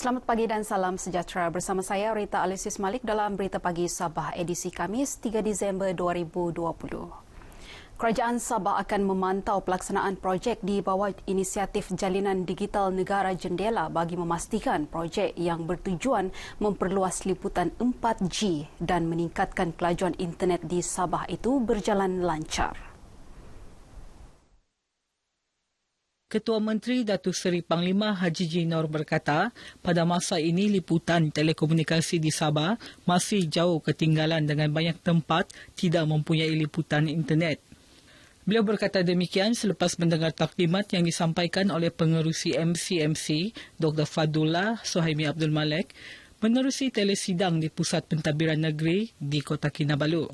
Selamat pagi dan salam sejahtera. Bersama saya Rita Alexis Malik dalam Berita Pagi Sabah edisi Khamis 3 Disember 2020. Kerajaan Sabah akan memantau pelaksanaan projek di bawah inisiatif Jalinan Digital Negara Jendela bagi memastikan projek yang bertujuan memperluas liputan 4G dan meningkatkan kelajuan internet di Sabah itu berjalan lancar. Ketua Menteri Datuk Seri Panglima Haji G. Noor berkata, pada masa ini liputan telekomunikasi di Sabah masih jauh ketinggalan dengan banyak tempat tidak mempunyai liputan internet. Beliau berkata demikian selepas mendengar taklimat yang disampaikan oleh pengerusi MCMC Dr. Fadullah Suhaimi Abdul Malik menerusi telesidang di Pusat Pentadbiran Negeri di Kota Kinabalu.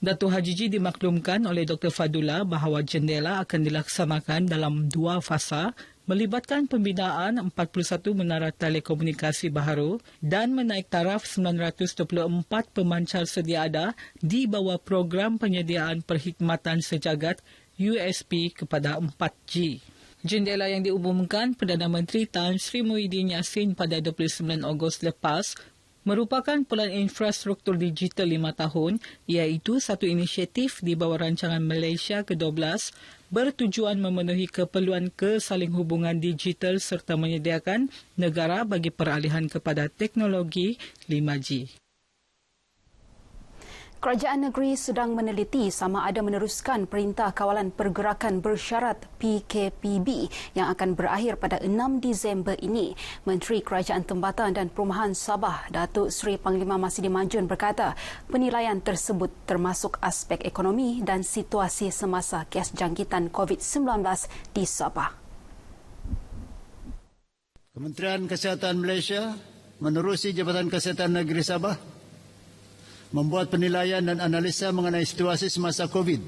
Datuk Haji G dimaklumkan oleh Dr. Fadullah bahawa jendela akan dilaksanakan dalam 2 fasa melibatkan pembinaan 41 menara telekomunikasi baharu dan menaik taraf 924 pemancar sedia ada di bawah program penyediaan perkhidmatan sejagat USP kepada 4G. Jendela yang diumumkan Perdana Menteri Tan Sri Muhyiddin Yassin pada 29 Ogos lepas merupakan pelan infrastruktur digital 5 tahun iaitu satu inisiatif di bawah rancangan Malaysia ke-12 bertujuan memenuhi keperluan kesalinghubungan digital serta menyediakan negara bagi peralihan kepada teknologi 5G. Kerajaan negeri sedang meneliti sama ada meneruskan Perintah Kawalan Pergerakan Bersyarat PKPB yang akan berakhir pada 6 Disember ini. Menteri Kerajaan Tempatan dan Perumahan Sabah, Datuk Seri Panglima Masidi Majun berkata, penilaian tersebut termasuk aspek ekonomi dan situasi semasa kes jangkitan COVID-19 di Sabah. Kementerian Kesihatan Malaysia menerusi Jabatan Kesihatan Negeri Sabah membuat penilaian dan analisa mengenai situasi semasa COVID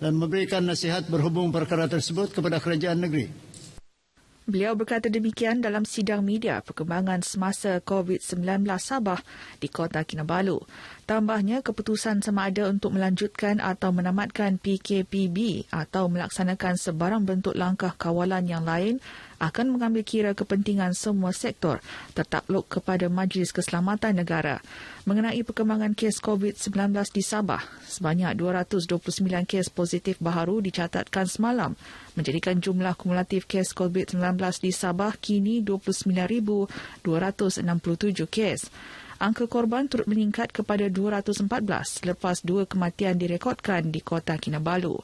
dan memberikan nasihat berhubung perkara tersebut kepada kerajaan negeri. Beliau berkata demikian dalam sidang media perkembangan semasa COVID-19 Sabah di Kota Kinabalu. Tambahnya, keputusan sama ada untuk melanjutkan atau menamatkan PKPB atau melaksanakan sebarang bentuk langkah kawalan yang lain akan mengambil kira kepentingan semua sektor tertakluk kepada Majlis Keselamatan Negara. Mengenai perkembangan kes COVID-19 di Sabah, sebanyak 229 kes positif baharu dicatatkan semalam, menjadikan jumlah kumulatif kes COVID-19 di Sabah kini 29,267 kes. Angka korban turut meningkat kepada 214 selepas 2 kematian direkodkan di Kota Kinabalu.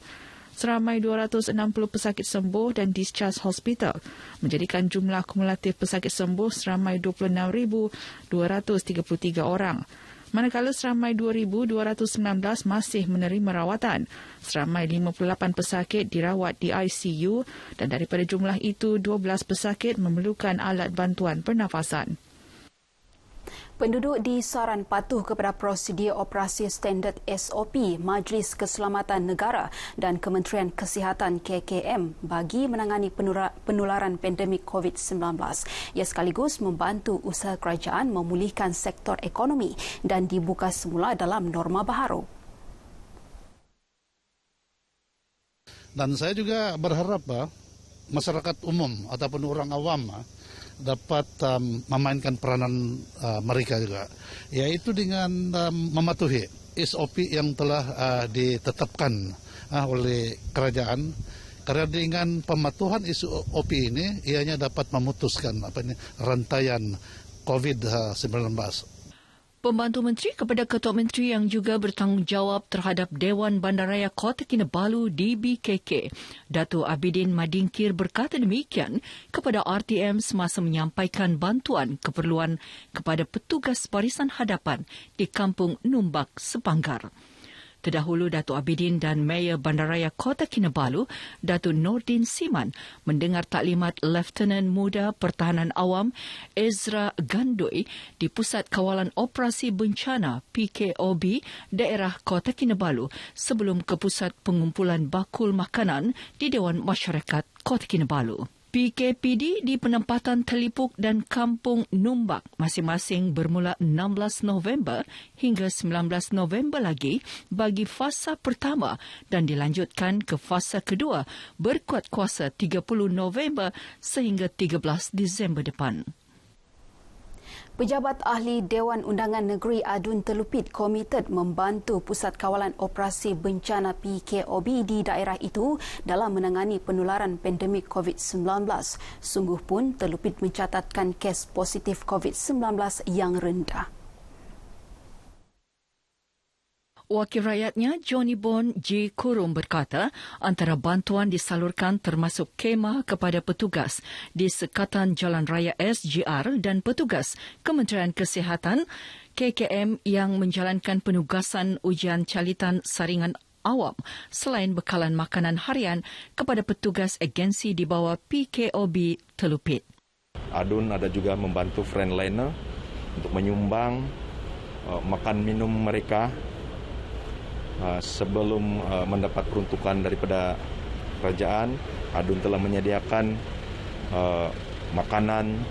Seramai 260 pesakit sembuh dan discharge hospital, menjadikan jumlah kumulatif pesakit sembuh seramai 26,233 orang. Manakala seramai 2,219 masih menerima rawatan, seramai 58 pesakit dirawat di ICU dan daripada jumlah itu 12 pesakit memerlukan alat bantuan pernafasan. Penduduk disaran patuh kepada prosedur operasi standard SOP Majlis Keselamatan Negara dan Kementerian Kesihatan KKM bagi menangani penularan pandemik COVID-19. Ia sekaligus membantu usaha kerajaan memulihkan sektor ekonomi dan dibuka semula dalam norma baharu. Dan saya juga berharap masyarakat umum ataupun orang awam dapat memainkan peranan mereka juga, yaitu dengan mematuhi SOP yang telah ditetapkan oleh kerajaan. Karena dengan pematuhan SOP ini, ianya dapat memutuskan rantaian COVID-19. Pembantu Menteri kepada Ketua Menteri yang juga bertanggungjawab terhadap Dewan Bandaraya Kota Kinabalu DBKK, Datuk Abidin Madingkir berkata demikian kepada RTM semasa menyampaikan bantuan keperluan kepada petugas barisan hadapan di Kampung Numbak, Sepanggar. Terdahulu, Datuk Abidin dan Mayor Bandaraya Kota Kinabalu, Datuk Nordin Siman, mendengar taklimat Lieutenant Muda Pertahanan Awam Ezra Gandoi di Pusat Kawalan Operasi Bencana PKOB daerah Kota Kinabalu sebelum ke Pusat Pengumpulan Bakul Makanan di Dewan Masyarakat Kota Kinabalu. PKPD di penempatan Telipuk dan Kampung Numbak masing-masing bermula 16 November hingga 19 November lagi bagi fasa pertama dan dilanjutkan ke fasa kedua berkuat kuasa 30 November sehingga 13 Disember depan. Pejabat Ahli Dewan Undangan Negeri Adun Telupit komited membantu Pusat Kawalan Operasi Bencana PKOB di daerah itu dalam menangani penularan pandemik COVID-19. Sungguh pun Telupit mencatatkan kes positif COVID-19 yang rendah. Wakil rakyatnya Johnny Bon J. Kurum berkata antara bantuan disalurkan termasuk kemah kepada petugas di Sekatan Jalan Raya SGR dan petugas Kementerian Kesihatan KKM yang menjalankan penugasan ujian calitan saringan awam selain bekalan makanan harian kepada petugas agensi di bawah PKOB Telupit. Adun ada juga membantu Friendliner untuk menyumbang makan minum mereka sebelum mendapat peruntukan daripada kerajaan. Adun telah menyediakan makanan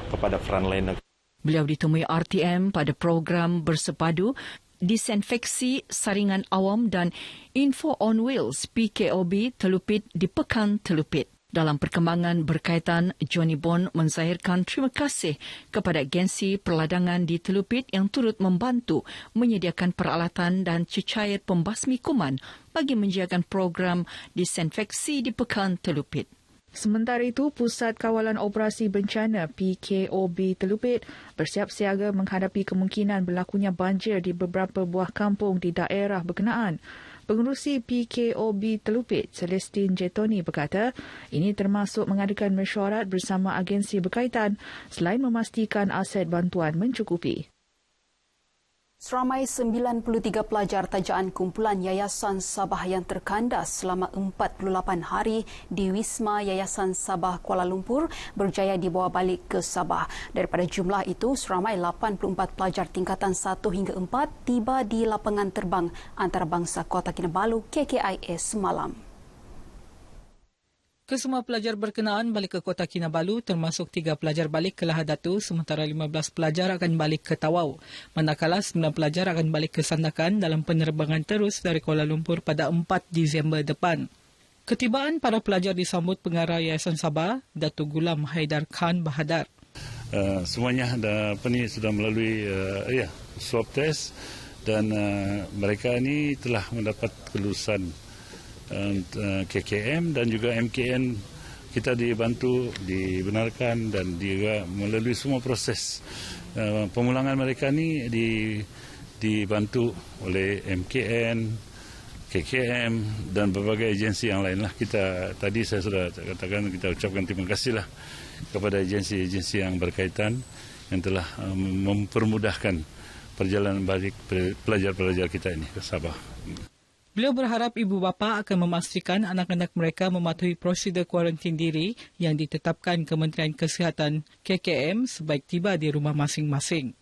kepada Frontliner. Beliau ditemui RTM pada program bersepadu disinfeksi saringan awam dan Info on Wheels PKOB Telupit di Pekan Telupit. Dalam perkembangan berkaitan, Johnny Bon menzahirkan terima kasih kepada agensi perladangan di Telupit yang turut membantu menyediakan peralatan dan cecair pembasmi kuman bagi menjalankan program disinfeksi di Pekan Telupit. Sementara itu, Pusat Kawalan Operasi Bencana PKOB Telupit bersiap siaga menghadapi kemungkinan berlakunya banjir di beberapa buah kampung di daerah berkenaan. Pengerusi PKOB Telupit, Celestine Jetoni berkata, ini termasuk mengadakan mesyuarat bersama agensi berkaitan selain memastikan aset bantuan mencukupi. Seramai 93 pelajar tajaan kumpulan Yayasan Sabah yang terkandas selama 48 hari di Wisma Yayasan Sabah Kuala Lumpur berjaya dibawa balik ke Sabah. Daripada jumlah itu, seramai 84 pelajar tingkatan 1 hingga 4 tiba di lapangan terbang antarabangsa Kota Kinabalu KKIA semalam. Kesemua pelajar berkenaan balik ke Kota Kinabalu termasuk 3 pelajar balik ke Lahad Datu sementara 15 pelajar akan balik ke Tawau. Manakala 9 pelajar akan balik ke Sandakan dalam penerbangan terus dari Kuala Lumpur pada 4 Disember depan. Ketibaan para pelajar disambut Pengarah Yayasan Sabah, Datuk Gulam Haidar Khan Bahadar. Semuanya sudah melalui swab test dan mereka ini telah mendapat kelulusan KKM dan juga MKN. Kita dibantu, dibenarkan dan juga melalui semua proses pemulangan mereka ni dibantu oleh MKN, KKM dan berbagai agensi yang lain lah. Tadi saya sudah katakan kita ucapkan terima kasihlah kepada agensi-agensi yang berkaitan yang telah mempermudahkan perjalanan balik pelajar-pelajar kita ini ke Sabah. Beliau berharap ibu bapa akan memastikan anak-anak mereka mematuhi prosedur kuarantin diri yang ditetapkan Kementerian Kesihatan KKM sebaik tiba di rumah masing-masing.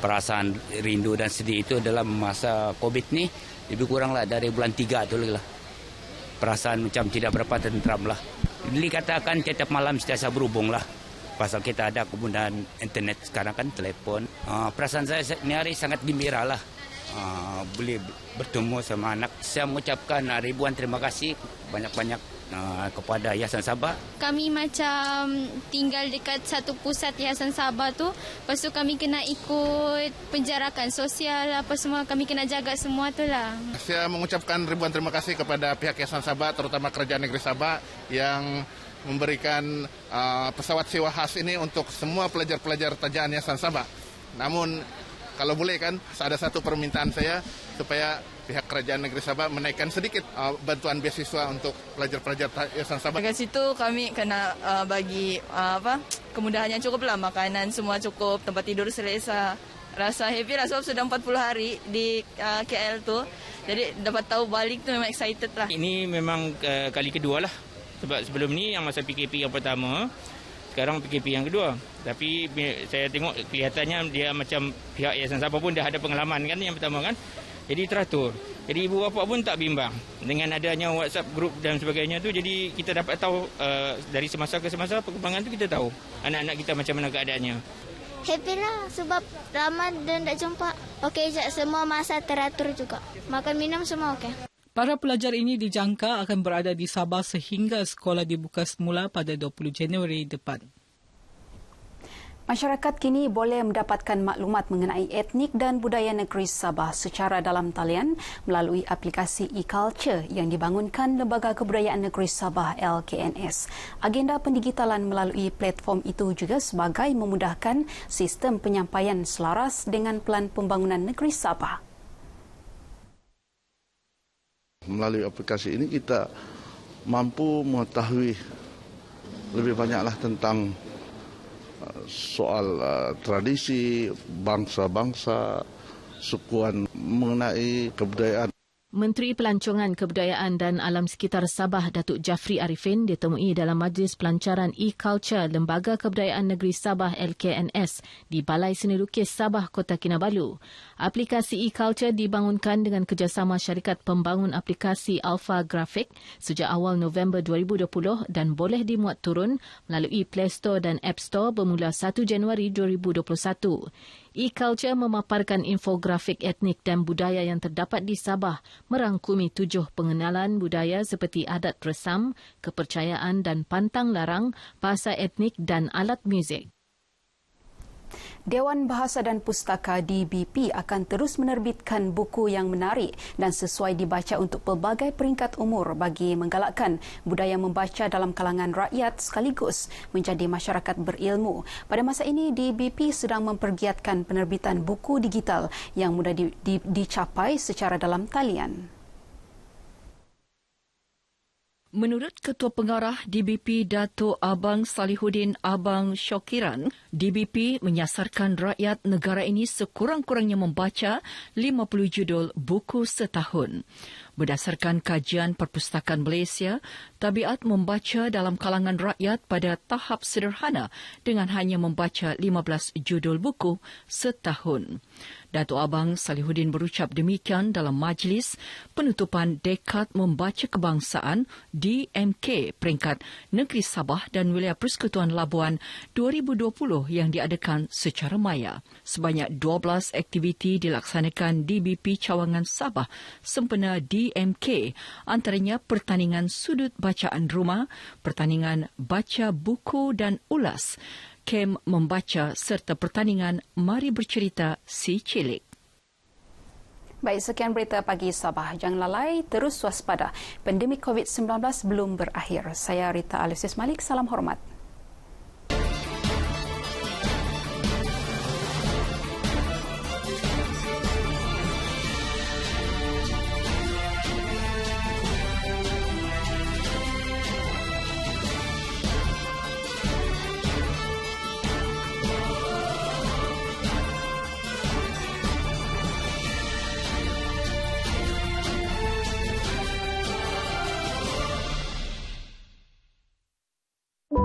Perasaan rindu dan sedih itu dalam masa COVID ni lebih kuranglah dari bulan 3 tu lah. Perasaan macam tidak berapa tentram lah. Dikatakan setiap malam setiap berhubung lah. Pasal kita ada kemudahan internet sekarang kan telepon. Perasaan saya ni hari sangat gembira lah. Boleh bertemu sama anak. Saya mengucapkan ribuan terima kasih banyak-banyak kepada Yayasan Sabah. Kami macam tinggal dekat satu pusat Yayasan Sabah tu. Lepas tu kami kena ikut penjarakan sosial apa semua. Kami kena jaga semua tu lah. Saya mengucapkan ribuan terima kasih kepada pihak Yayasan Sabah, terutama Kerajaan Negeri Sabah yang memberikan pesawat sewa khas ini untuk semua pelajar-pelajar tajaan Yayasan Sabah. Namun kalau boleh kan, ada satu permintaan saya supaya pihak Kerajaan Negeri Sabah menaikkan sedikit bantuan beasiswa untuk pelajar-pelajar Yayasan Sabah. Dekat situ kami kena bagi kemudahan yang cukup lah, makanan semua cukup, tempat tidur selesa. Rasa happy lah sebab sudah 40 hari di KL tu. Jadi dapat tahu balik tu memang excited lah. Ini memang kali kedua lah. Sebab sebelum ni yang masa PKP yang pertama, sekarang PKP yang kedua. Tapi saya tengok kelihatannya dia macam pihak Yayasan Sabah pun dah ada pengalaman kan yang pertama kan. Jadi teratur. Jadi ibu bapa pun tak bimbang. Dengan adanya WhatsApp group dan sebagainya tu, jadi kita dapat tahu dari semasa ke semasa perkembangan tu kita tahu anak-anak kita macam mana keadaannya. Happy lah sebab lama dan tak jumpa. Okey je, semua masa teratur juga. Makan minum semua okey. Para pelajar ini dijangka akan berada di Sabah sehingga sekolah dibuka semula pada 20 Januari depan. Masyarakat kini boleh mendapatkan maklumat mengenai etnik dan budaya negeri Sabah secara dalam talian melalui aplikasi e-Culture yang dibangunkan Lembaga Kebudayaan Negeri Sabah LKNS. Agenda pendigitalan melalui platform itu juga sebagai memudahkan sistem penyampaian selaras dengan Pelan Pembangunan Negeri Sabah. Melalui aplikasi ini kita mampu mengetahui lebih banyaklah tentang soal tradisi, bangsa-bangsa, sukuan mengenai kebudayaan. Menteri Pelancongan Kebudayaan dan Alam Sekitar Sabah Datuk Jafri Arifin ditemui dalam Majlis Pelancaran e-Culture Lembaga Kebudayaan Negeri Sabah LKNS di Balai Seni Lukis Sabah, Kota Kinabalu. Aplikasi e-Culture dibangunkan dengan kerjasama syarikat pembangun aplikasi Alpha Graphic sejak awal November 2020 dan boleh dimuat turun melalui Play Store dan App Store bermula 1 Januari 2021. E-Culture memaparkan infografik etnik dan budaya yang terdapat di Sabah, merangkumi 7 pengenalan budaya seperti adat resam, kepercayaan dan pantang larang, bahasa etnik dan alat muzik. Dewan Bahasa dan Pustaka DBP akan terus menerbitkan buku yang menarik dan sesuai dibaca untuk pelbagai peringkat umur bagi menggalakkan budaya membaca dalam kalangan rakyat sekaligus menjadi masyarakat berilmu. Pada masa ini, DBP sedang mempergiatkan penerbitan buku digital yang mudah dicapai secara dalam talian. Menurut Ketua Pengarah DBP Dato' Abang Salihuddin Abang Syokiran, DBP menyasarkan rakyat negara ini sekurang-kurangnya membaca 50 judul buku setahun. Berdasarkan kajian Perpustakaan Malaysia, tabiat membaca dalam kalangan rakyat pada tahap sederhana dengan hanya membaca 15 judul buku setahun. Dato' Abang Salihuddin berucap demikian dalam majlis penutupan Dekad Membaca Kebangsaan DMK peringkat Negeri Sabah dan Wilayah Persekutuan Labuan 2020 yang diadakan secara maya. Sebanyak 12 aktiviti dilaksanakan DBP Cawangan Sabah sempena DMK, antaranya pertandingan sudut bacaan rumah, pertandingan baca buku dan ulas, kem membaca serta pertandingan Mari Bercerita Si Cilik. Baik, sekian berita pagi Sabah. Jangan lalai, terus waspada. Pandemik COVID-19 belum berakhir. Saya Rita Alexis Malik, salam hormat.